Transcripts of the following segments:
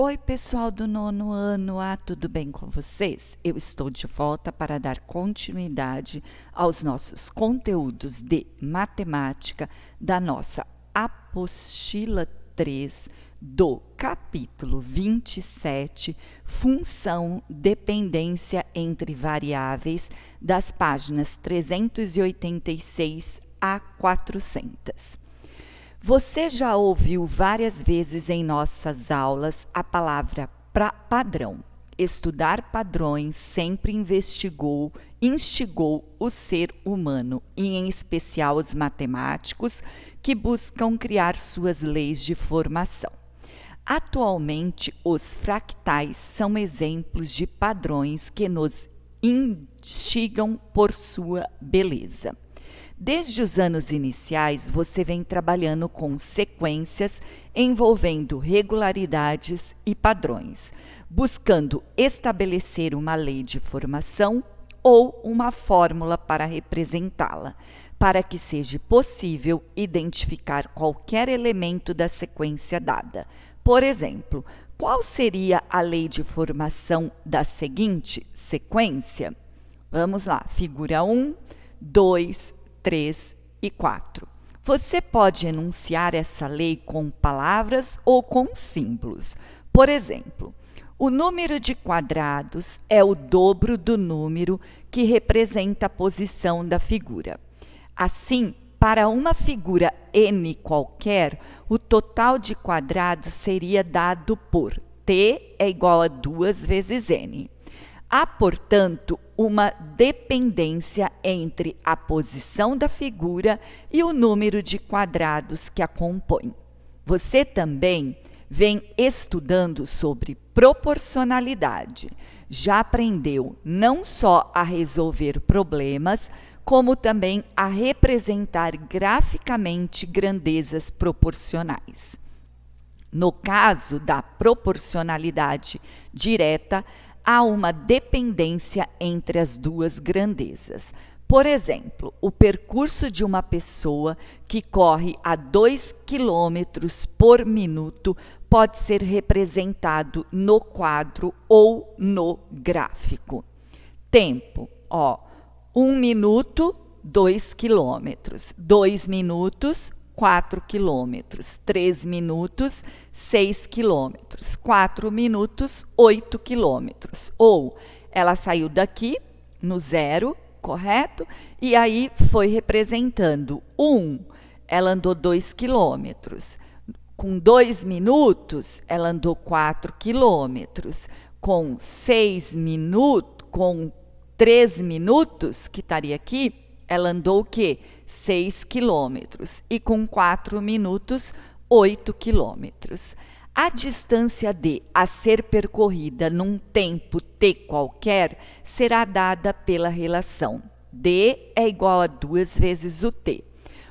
Oi, pessoal do nono ano, tudo bem com vocês? Eu estou de volta para dar continuidade aos nossos conteúdos de matemática da nossa apostila 3 do capítulo 27, função dependência entre variáveis, das páginas 386 a 400. Você já ouviu várias vezes em nossas aulas a palavra padrão. Estudar padrões sempre instigou o ser humano, e em especial os matemáticos, que buscam criar suas leis de formação. Atualmente, os fractais são exemplos de padrões que nos instigam por sua beleza. Desde os anos iniciais, você vem trabalhando com sequências envolvendo regularidades e padrões, buscando estabelecer uma lei de formação ou uma fórmula para representá-la, para que seja possível identificar qualquer elemento da sequência dada. Por exemplo, qual seria a lei de formação da seguinte sequência? Vamos lá, figura 1, 2, 3 e 4. Você pode enunciar essa lei com palavras ou com símbolos. Por exemplo, o número de quadrados é o dobro do número que representa a posição da figura. Assim, para uma figura n qualquer, o total de quadrados seria dado por t é igual a 2 vezes n. Há, portanto, uma dependência entre a posição da figura e o número de quadrados que a compõem. Você também vem estudando sobre proporcionalidade. Já aprendeu não só a resolver problemas, como também a representar graficamente grandezas proporcionais. No caso da proporcionalidade direta, há uma dependência entre as duas grandezas. Por exemplo, o percurso de uma pessoa que corre a 2 km por minuto pode ser representado no quadro ou no gráfico. Tempo, 1 minuto, 2 km, 2 minutos, 4 quilômetros, 3 minutos, 6 quilômetros, 4 minutos, 8 quilômetros. Ou ela saiu daqui no zero, correto? E aí foi representando 1, ela andou 2 quilômetros. Com 2 minutos, ela andou 4 quilômetros. Com 6 minutos, com 3 minutos, que estaria aqui, ela andou o quê? 6 quilômetros. E com 4 minutos, 8 quilômetros. A distância D a ser percorrida num tempo t qualquer será dada pela relação D é igual a 2 vezes o t.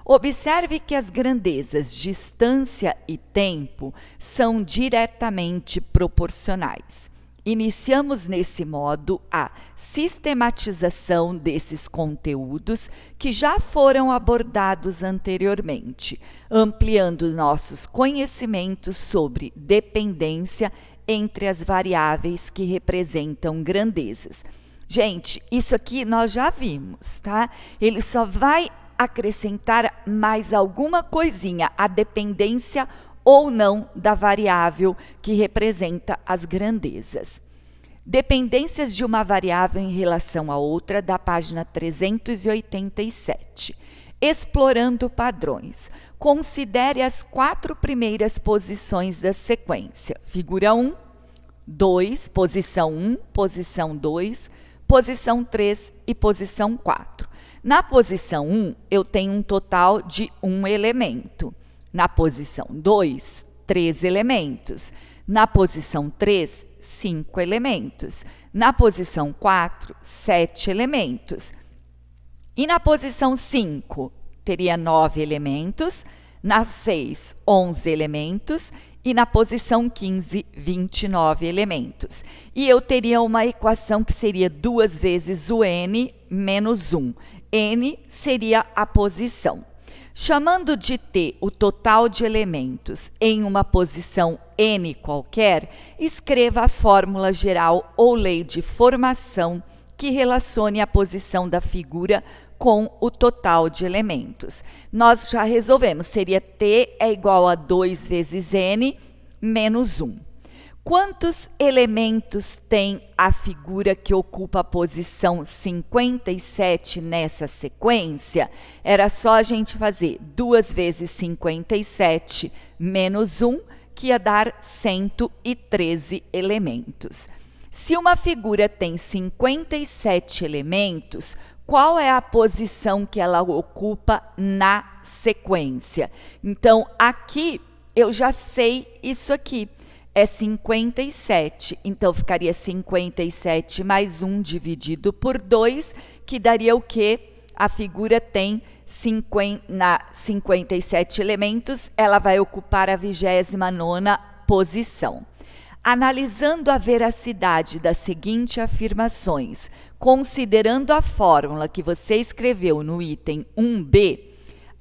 Observe que as grandezas distância e tempo são diretamente proporcionais. Iniciamos nesse modo a sistematização desses conteúdos que já foram abordados anteriormente, ampliando nossos conhecimentos sobre dependência entre as variáveis que representam grandezas. Gente, isso aqui nós já vimos, tá? Ele só vai acrescentar mais alguma coisinha, a dependência ou não da variável que representa as grandezas. Dependências de uma variável em relação a outra, da página 387. Explorando padrões. Considere as 4 primeiras posições da sequência. Figura 1, 2, posição 1, posição 2, posição 3 e posição 4. Na posição 1, eu tenho um total de 1 elemento. Na posição 2, 3 elementos. Na posição 3, 5 elementos. Na posição 4, 7 elementos. E na posição 5, teria 9 elementos. Na 6, 11 elementos. E na posição 15, 29 elementos. E eu teria uma equação que seria 2 vezes o n menos 1. N seria a posição. Chamando de T o total de elementos em uma posição n qualquer, escreva a fórmula geral ou lei de formação que relacione a posição da figura com o total de elementos. Nós já resolvemos, seria T é igual a 2 vezes n menos 1. Quantos elementos tem a figura que ocupa a posição 57 nessa sequência? Era só a gente fazer 2 vezes 57 menos 1, que ia dar 113 elementos. Se uma figura tem 57 elementos, qual é a posição que ela ocupa na sequência? Então, aqui eu já sei isso aqui. É 57, então ficaria 57 mais 1 dividido por 2, que daria o quê? A figura tem 57 elementos, ela vai ocupar a 29ª posição. Analisando a veracidade das seguintes afirmações, considerando a fórmula que você escreveu no item 1b,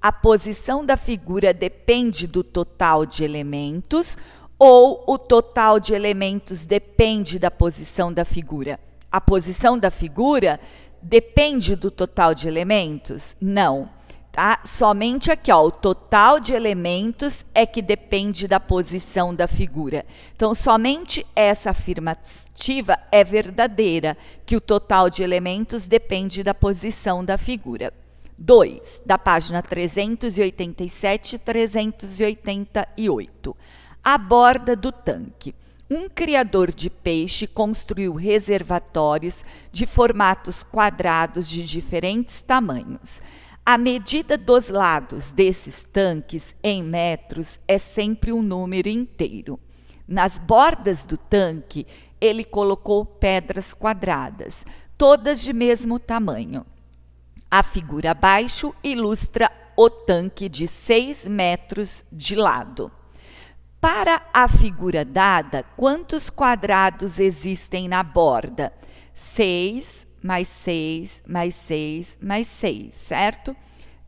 a posição da figura depende do total de elementos, ou o total de elementos depende da posição da figura? A posição da figura depende do total de elementos? Não, tá? Somente aqui, ó, o total de elementos é que depende da posição da figura. Então, somente essa afirmativa é verdadeira, que o total de elementos depende da posição da figura. 2, da página 387 e 388. A borda do tanque. Um criador de peixe construiu reservatórios de formatos quadrados de diferentes tamanhos. A medida dos lados desses tanques em metros é sempre um número inteiro. Nas bordas do tanque, ele colocou pedras quadradas, todas de mesmo tamanho. A figura abaixo ilustra o tanque de 6 metros de lado. Para a figura dada, quantos quadrados existem na borda? 6 mais 6 mais 6 mais 6, certo?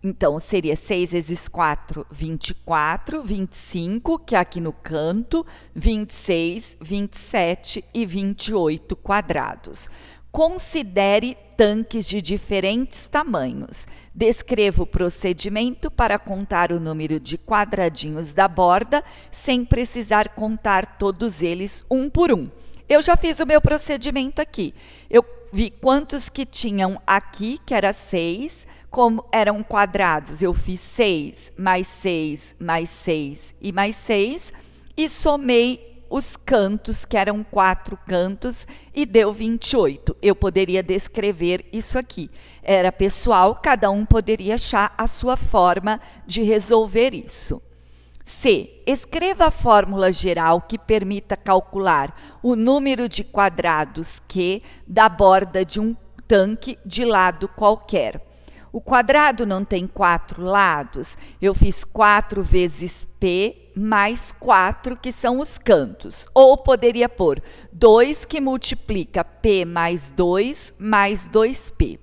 Então, seria 6 vezes 4, 24, 25, que é aqui no canto, 26, 27 e 28 quadrados. Considere tanques de diferentes tamanhos. Descreva o procedimento para contar o número de quadradinhos da borda, sem precisar contar todos eles um por um. Eu já fiz o meu procedimento aqui. Eu vi quantos que tinham aqui, que era 6, como eram quadrados. Eu fiz 6 mais 6 mais 6 e mais 6 e somei os cantos, que eram 4 cantos, e deu 28. Eu poderia descrever isso aqui. Era pessoal, cada um poderia achar a sua forma de resolver isso. C. Escreva a fórmula geral que permita calcular o número de quadrados Q da borda de um tanque de lado qualquer. O quadrado não tem 4 lados, eu fiz 4 vezes P mais 4, que são os cantos. Ou poderia pôr 2, que multiplica P mais 2P.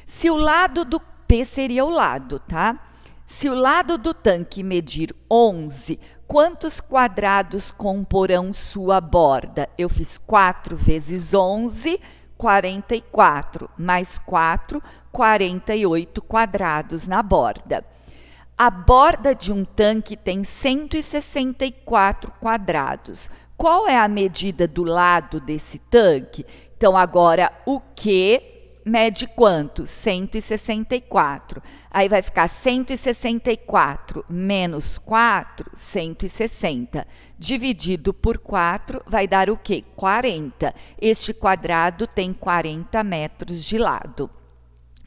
Se o lado do P seria o lado, tá? Se o lado do tanque medir 11, quantos quadrados comporão sua borda? Eu fiz 4 vezes 11, 44, mais 4, 48 quadrados na borda. A borda de um tanque tem 164 quadrados. Qual é a medida do lado desse tanque? Então, agora, o Q mede quanto? 164. Aí vai ficar 164 menos 4, 160. Dividido por 4 vai dar o quê? 40. Este quadrado tem 40 metros de lado.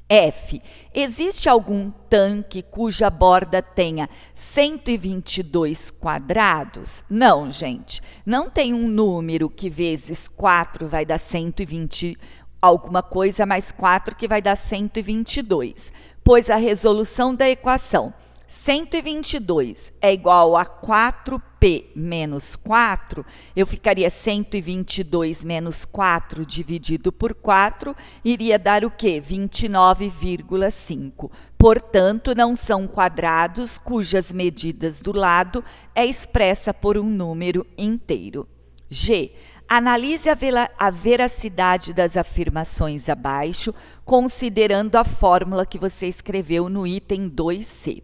F. Existe algum tanque cuja borda tenha 122 quadrados? Não, gente. Não tem um número que vezes 4 vai dar 120 alguma coisa, mais 4 que vai dar 122. Pois a resolução da equação 122 é igual a 4p menos 4, eu ficaria 122 menos 4 dividido por 4, iria dar o quê? 29,5. Portanto, não são quadrados cujas medidas do lado é expressa por um número inteiro. G. Analise a veracidade das afirmações abaixo, considerando a fórmula que você escreveu no item 2C.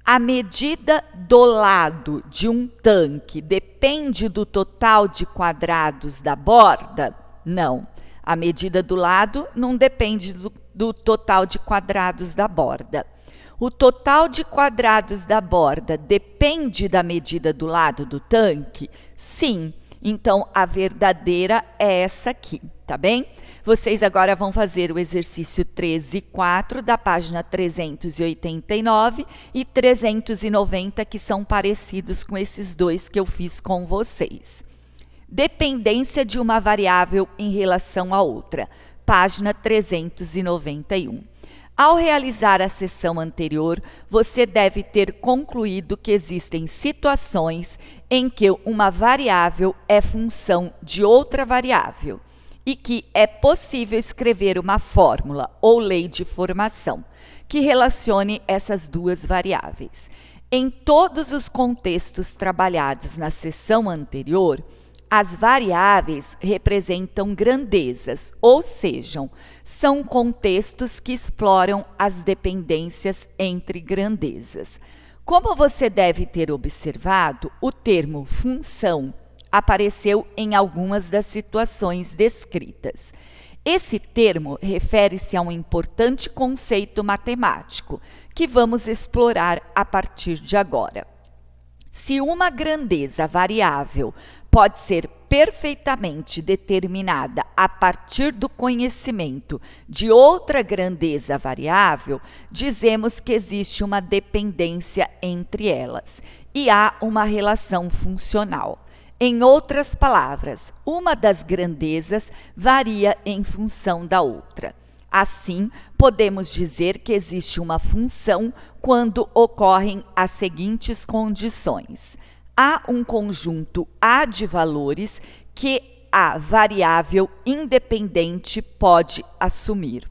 A medida do lado de um tanque depende do total de quadrados da borda? Não. A medida do lado não depende do total de quadrados da borda. O total de quadrados da borda depende da medida do lado do tanque? Sim. Então, a verdadeira é essa aqui, tá bem? Vocês agora vão fazer o exercício 13 e 4 da página 389 e 390, que são parecidos com esses dois que eu fiz com vocês. Dependência de uma variável em relação à outra, página 391. Ao realizar a sessão anterior, você deve ter concluído que existem situações em que uma variável é função de outra variável e que é possível escrever uma fórmula ou lei de formação que relacione essas duas variáveis. Em todos os contextos trabalhados na sessão anterior, as variáveis representam grandezas, ou seja, são contextos que exploram as dependências entre grandezas. Como você deve ter observado, o termo função apareceu em algumas das situações descritas. Esse termo refere-se a um importante conceito matemático que vamos explorar a partir de agora. Se uma grandeza variável pode ser perfeitamente determinada a partir do conhecimento de outra grandeza variável, dizemos que existe uma dependência entre elas e há uma relação funcional. Em outras palavras, uma das grandezas varia em função da outra. Assim, podemos dizer que existe uma função quando ocorrem as seguintes condições. Há um conjunto A de valores que a variável independente pode assumir.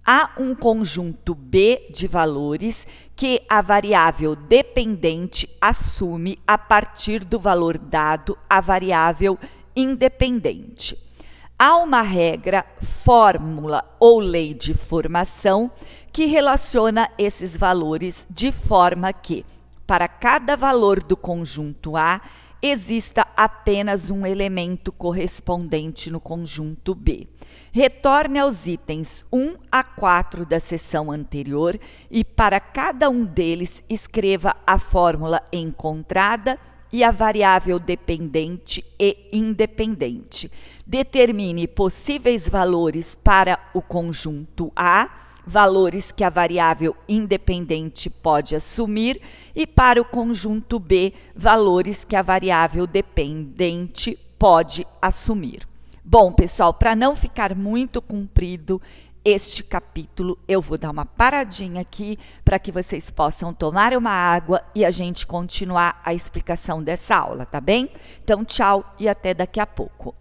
Há um conjunto B de valores que a variável dependente assume a partir do valor dado à variável independente. Há uma regra, fórmula ou lei de formação que relaciona esses valores de forma que, para cada valor do conjunto A, exista apenas um elemento correspondente no conjunto B. Retorne aos itens 1 a 4 da seção anterior e, para cada um deles, escreva a fórmula encontrada e a variável dependente e independente. Determine possíveis valores para o conjunto A, valores que a variável independente pode assumir, e para o conjunto B, valores que a variável dependente pode assumir. Bom, pessoal, para não ficar muito comprido este capítulo, eu vou dar uma paradinha aqui para que vocês possam tomar uma água e a gente continuar a explicação dessa aula, tá bem? Então, tchau e até daqui a pouco.